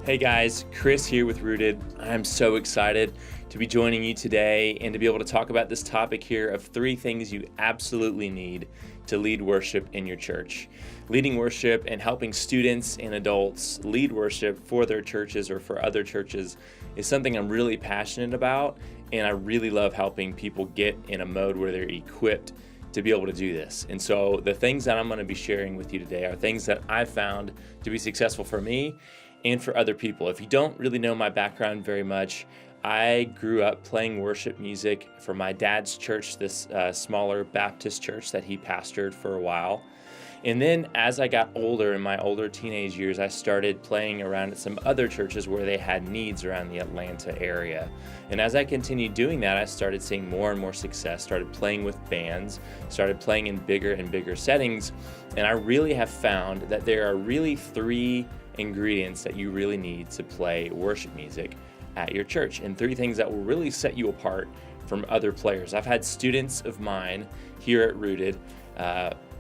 Hey guys, Chris here with Rooted. I'm so excited to be joining you today and to be able to talk about this topic here of 3 things you absolutely need to lead worship in your church. Leading worship and helping students and adults lead worship for their churches or for other churches is something I'm really passionate about, and I really love helping people get in a mode where they're equipped to be able to do this. And so the things that I'm going to be sharing with you today are things that I've found to be successful for me and for other people. If you don't really know my background very much, I grew up playing worship music for my dad's church, this smaller Baptist church that he pastored for a while. And then as I got older, in my older teenage years, I started playing around at some other churches where they had needs around the Atlanta area. And as I continued doing that, I started seeing more and more success, started playing with bands, started playing in bigger and bigger settings. And I really have found that there are really 3 ingredients that you really need to play worship music at your church, and 3 things that will really set you apart from other players. I've had students of mine here at Rooted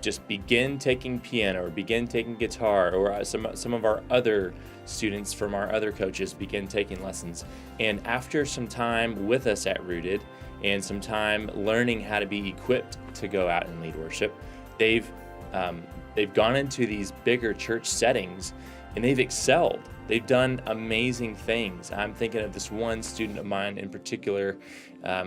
just begin taking piano or begin taking guitar, or some of our other students from our other coaches begin taking lessons. And after some time with us at Rooted and some time learning how to be equipped to go out and lead worship, they've gone into these bigger church settings and they've excelled. They've done amazing things. I'm thinking of this one student of mine in particular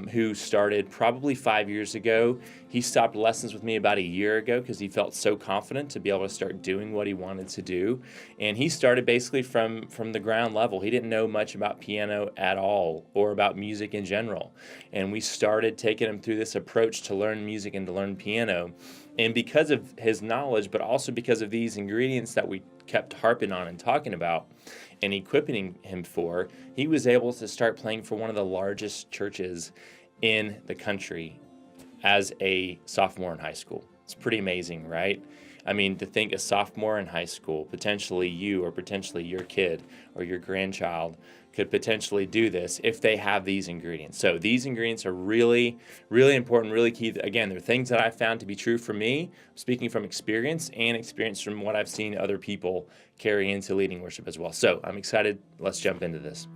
who started probably 5 years ago. He stopped lessons with me about a year ago because he felt so confident to be able to start doing what he wanted to do. And he started basically from the ground level. He didn't know much about piano at all or about music in general. And we started taking him through this approach to learn music and to learn piano. And because of his knowledge, but also because of these ingredients that we kept harping on and talking about and equipping him for, he was able to start playing for one of the largest churches in the country as a sophomore in high school. It's pretty amazing, right? I mean, to think a sophomore in high school, potentially you or potentially your kid or your grandchild could potentially do this if they have these ingredients. So these ingredients are really, really important, really key. Again, they're things that I found to be true for me, speaking from experience and experience from what I've seen other people carry into leading worship as well. So I'm excited. Let's jump into this.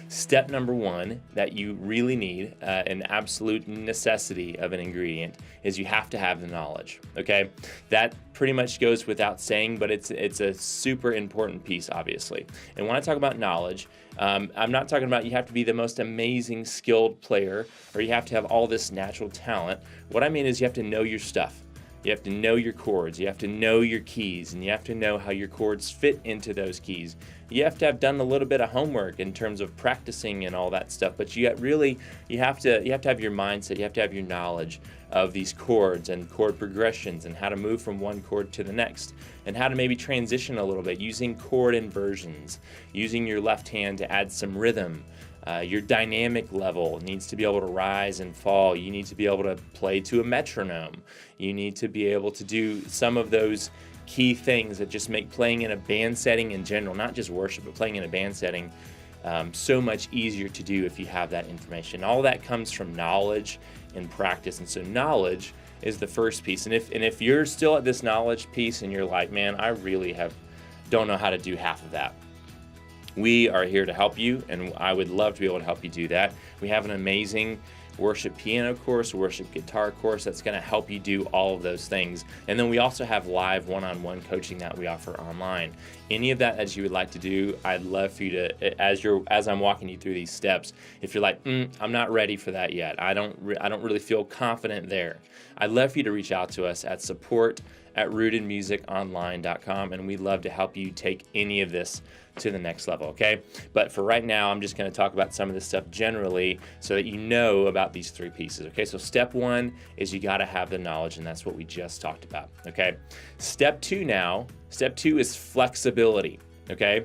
Step number 1 that you really need, an absolute necessity of an ingredient, is you have to have the knowledge, okay? That pretty much goes without saying, but it's a super important piece, obviously. And when I talk about knowledge, I'm not talking about you have to be the most amazing skilled player or you have to have all this natural talent. What I mean is you have to know your stuff. You have to know your chords, you have to know your keys, and you have to know how your chords fit into those keys. You have to have done a little bit of homework in terms of practicing and all that stuff, but you have to have your mindset, you have to have your knowledge of these chords and chord progressions and how to move from one chord to the next and how to maybe transition a little bit using chord inversions, using your left hand to add some rhythm. Your dynamic level needs to be able to rise and fall. You need to be able to play to a metronome. You need to be able to do some of those key things that just make playing in a band setting in general, not just worship, but playing in a band setting, so much easier to do if you have that information. All that comes from knowledge and practice. And so knowledge is the first piece. And if you're still at this knowledge piece and you're like, man, I really don't know how to do half of that, we are here to help you, and I would love to be able to help you do that. We have an amazing worship piano course, worship guitar course that's going to help you do all of those things. And then we also have live one-on-one coaching that we offer online. Any of that as you would like to do, I'd love for you to, as I'm walking you through these steps, if you're like, I'm not ready for that yet, I don't really feel confident there, I'd love for you to reach out to us at support@rootedmusiconline.com, and we'd love to help you take any of this to the next level, okay? But for right now, I'm just going to talk about some of this stuff generally so that you know about these 3 pieces, okay? So step 1 is you got to have the knowledge, and that's what we just talked about, okay? Step 2 is flexibility, okay?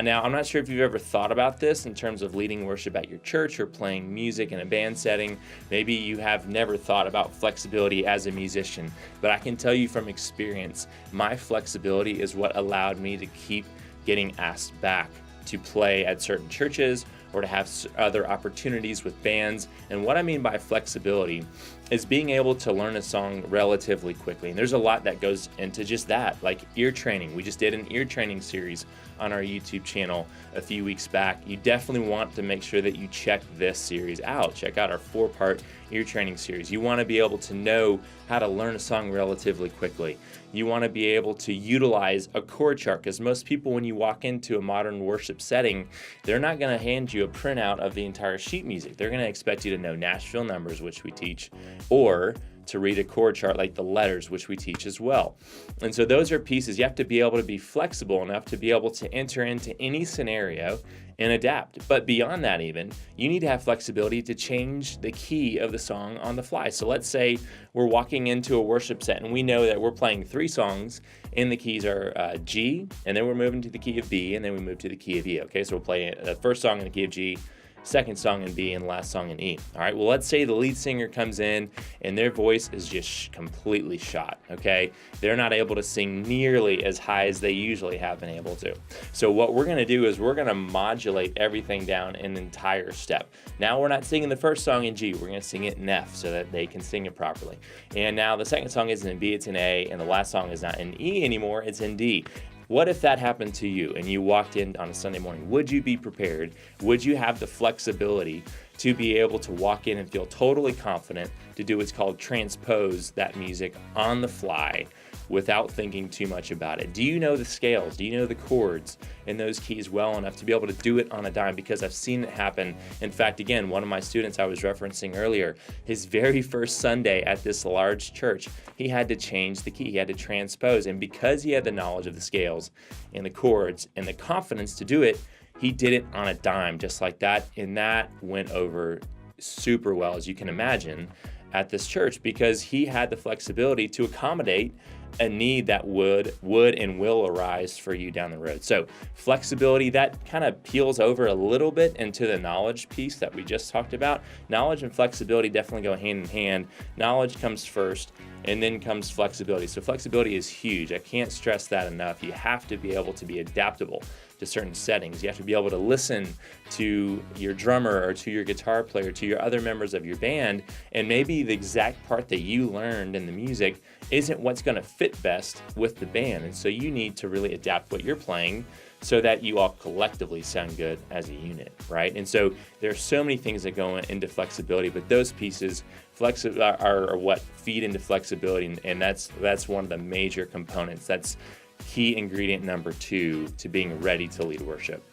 Now, I'm not sure if you've ever thought about this in terms of leading worship at your church or playing music in a band setting. Maybe you have never thought about flexibility as a musician, but I can tell you from experience, my flexibility is what allowed me to keep getting asked back to play at certain churches or to have other opportunities with bands. And what I mean by flexibility is being able to learn a song relatively quickly. And there's a lot that goes into just that, like ear training. We just did an ear training series on our YouTube channel a few weeks back. You definitely want to make sure that you check this series out. Check out our 4-part ear training series. You want to be able to know how to learn a song relatively quickly. You want to be able to utilize a chord chart, because most people, when you walk into a modern worship setting, they're not going to hand you a printout of the entire sheet music. They're going to expect you to know Nashville numbers, which we teach, or to read a chord chart like the letters, which we teach as well. And so those are pieces. You have to be able to be flexible enough to be able to enter into any scenario and adapt. But beyond that even, you need to have flexibility to change the key of the song on the fly. So let's say we're walking into a worship set and we know that we're playing 3 songs and the keys are G, and then we're moving to the key of B, and then we move to the key of E. Okay, so we'll play the first song in the key of G, second song in B, and last song in E. All right, well, let's say the lead singer comes in and their voice is just completely shot, okay? They're not able to sing nearly as high as they usually have been able to. So what we're gonna do is we're gonna modulate everything down an entire step. Now we're not singing the first song in G, we're gonna sing it in F so that they can sing it properly. And now the second song isn't in B, it's in A, and the last song is not in E anymore, it's in D. What if that happened to you and you walked in on a Sunday morning? Would you be prepared? Would you have the flexibility to be able to walk in and feel totally confident to do what's called transpose that music on the fly without thinking too much about it? Do you know the scales? Do you know the chords in those keys well enough to be able to do it on a dime? Because I've seen it happen. In fact, again, one of my students I was referencing earlier, his very first Sunday at this large church, he had to change the key. He had to transpose. And because he had the knowledge of the scales and the chords and the confidence to do it, he did it on a dime just like that. And that went over super well, as you can imagine, at this church, because he had the flexibility to accommodate a need that would and will arise for you down the road. So flexibility, that kind of peels over a little bit into the knowledge piece that we just talked about. Knowledge and flexibility definitely go hand in hand. Knowledge comes first, and then comes flexibility. So flexibility is huge. I can't stress that enough. You have to be able to be adaptable to certain settings. You have to be able to listen to your drummer or to your guitar player, to your other members of your band, and maybe the exact part that you learned in the music isn't what's going to fit best with the band. And so you need to really adapt what you're playing so that you all collectively sound good as a unit, right? And so there's so many things that go into flexibility, but those pieces are what feed into flexibility, and that's one of the major components. That's key ingredient number 2 to being ready to lead worship,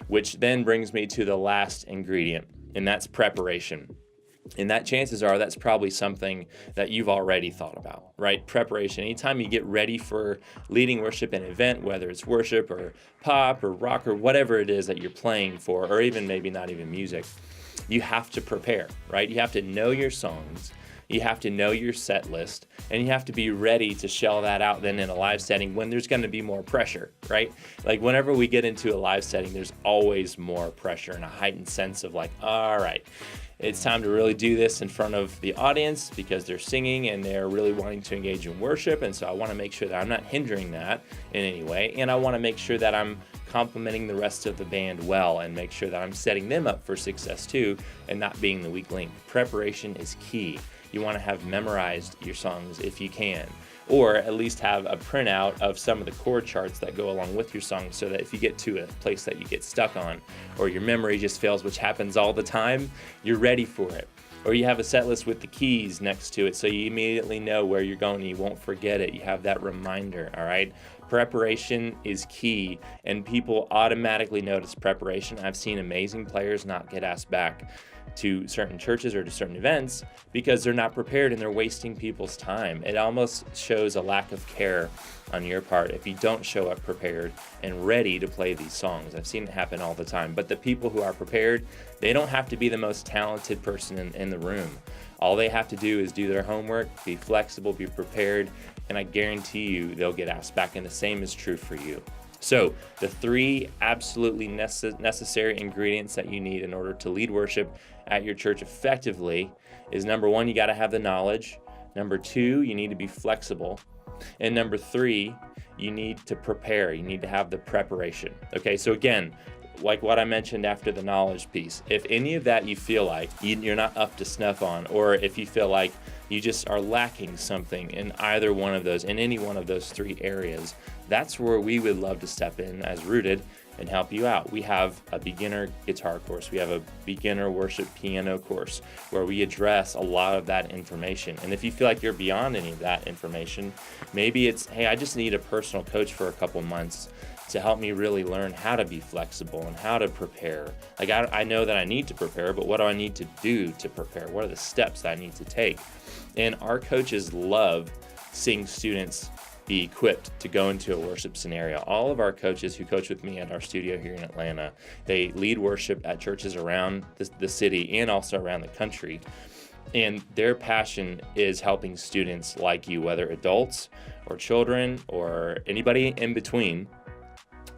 which then brings me to the last ingredient, and that's preparation. And that, chances are, that's probably something that you've already thought about, right? Preparation. Anytime you get ready for leading worship in an event, whether it's worship or pop or rock or whatever it is that you're playing for, or even maybe not even music, you have to prepare, right? You have to know your songs, you have to know your set list, and you have to be ready to shell that out then in a live setting when there's going to be more pressure, right? Like whenever we get into a live setting, there's always more pressure and a heightened sense of like, all right, it's time to really do this in front of the audience because they're singing and they're really wanting to engage in worship. And so I want to make sure that I'm not hindering that in any way. And I want to make sure that I'm complimenting the rest of the band well and make sure that I'm setting them up for success too and not being the weak link. Preparation is key. You want to have memorized your songs if you can, or at least have a printout of some of the chord charts that go along with your song so that if you get to a place that you get stuck on or your memory just fails, which happens all the time, you're ready for it. Or you have a set list with the keys next to it so you immediately know where you're going and you won't forget it. You have that reminder, all right? Preparation is key, and people automatically notice preparation. I've seen amazing players not get asked back to certain churches or to certain events because they're not prepared and they're wasting people's time. It almost shows a lack of care on your part if you don't show up prepared and ready to play these songs. I've seen it happen all the time. But the people who are prepared, they don't have to be the most talented person in the room. All they have to do is do their homework, be flexible, be prepared, and I guarantee you they'll get asked back, and the same is true for you. So the 3 absolutely necessary ingredients that you need in order to lead worship at your church effectively is, number 1, you got to have the knowledge. Number 2, you need to be flexible. And number 3, you need to prepare. You need to have the preparation. Okay, so again, like what I mentioned after the knowledge piece, if any of that you feel like you're not up to snuff on, or if you feel like you just are lacking something in either one of those, in any one of those three areas, that's where we would love to step in as Rooted and help you out. We have a beginner guitar course. We have a beginner worship piano course where we address a lot of that information. And if you feel like you're beyond any of that information, maybe it's, hey, I just need a personal coach for a couple months to help me really learn how to be flexible and how to prepare. Like I know that I need to prepare, but what do I need to do to prepare? What are the steps that I need to take? And our coaches love seeing students be equipped to go into a worship scenario. All of our coaches who coach with me at our studio here in Atlanta, they lead worship at churches around the city and also around the country. And their passion is helping students like you, whether adults or children or anybody in between,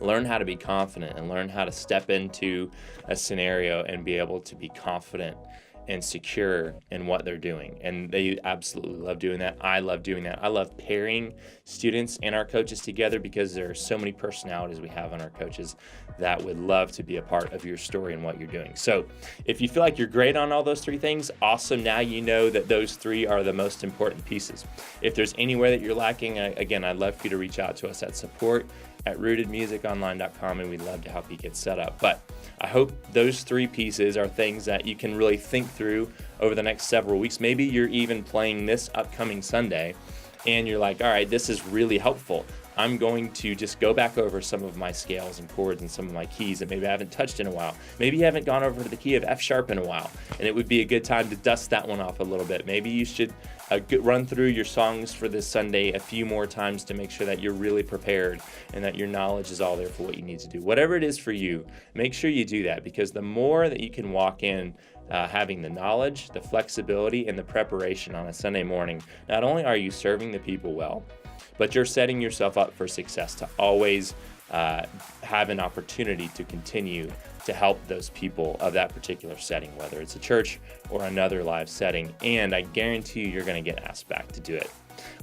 learn how to be confident and learn how to step into a scenario and be able to be confident and secure in what they're doing. And they absolutely love doing that. I love doing that. I love pairing students and our coaches together because there are so many personalities we have on our coaches that would love to be a part of your story and what you're doing. So if you feel like you're great on all those three things, awesome. Now you know that those three are the most important pieces. If there's anywhere that you're lacking, again, I'd love for you to reach out to us at support@rootedmusiconline.com, and we'd love to help you get set up. But I hope those three pieces are things that you can really think through over the next several weeks. Maybe you're even playing this upcoming Sunday and you're like, all right, this is really helpful. I'm going to just go back over some of my scales and chords and some of my keys that maybe I haven't touched in a while. Maybe you haven't gone over to the key of F sharp in a while, and it would be a good time to dust that one off a little bit. Maybe you should run through your songs for this Sunday a few more times to make sure that you're really prepared and that your knowledge is all there for what you need to do. Whatever it is for you, make sure you do that, because the more that you can walk in having the knowledge, the flexibility, and the preparation on a Sunday morning, not only are you serving the people well, but you're setting yourself up for success to always have an opportunity to continue to help those people of that particular setting, whether it's a church or another live setting. And I guarantee you're going to get asked back to do it.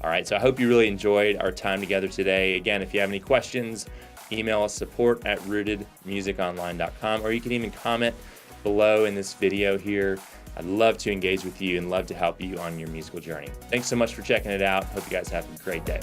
All right, so I hope you really enjoyed our time together today. Again, if you have any questions, email us support@rootedmusiconline.com, or you can even comment below in this video here. I'd love to engage with you and love to help you on your musical journey. Thanks so much for checking it out. Hope you guys have a great day.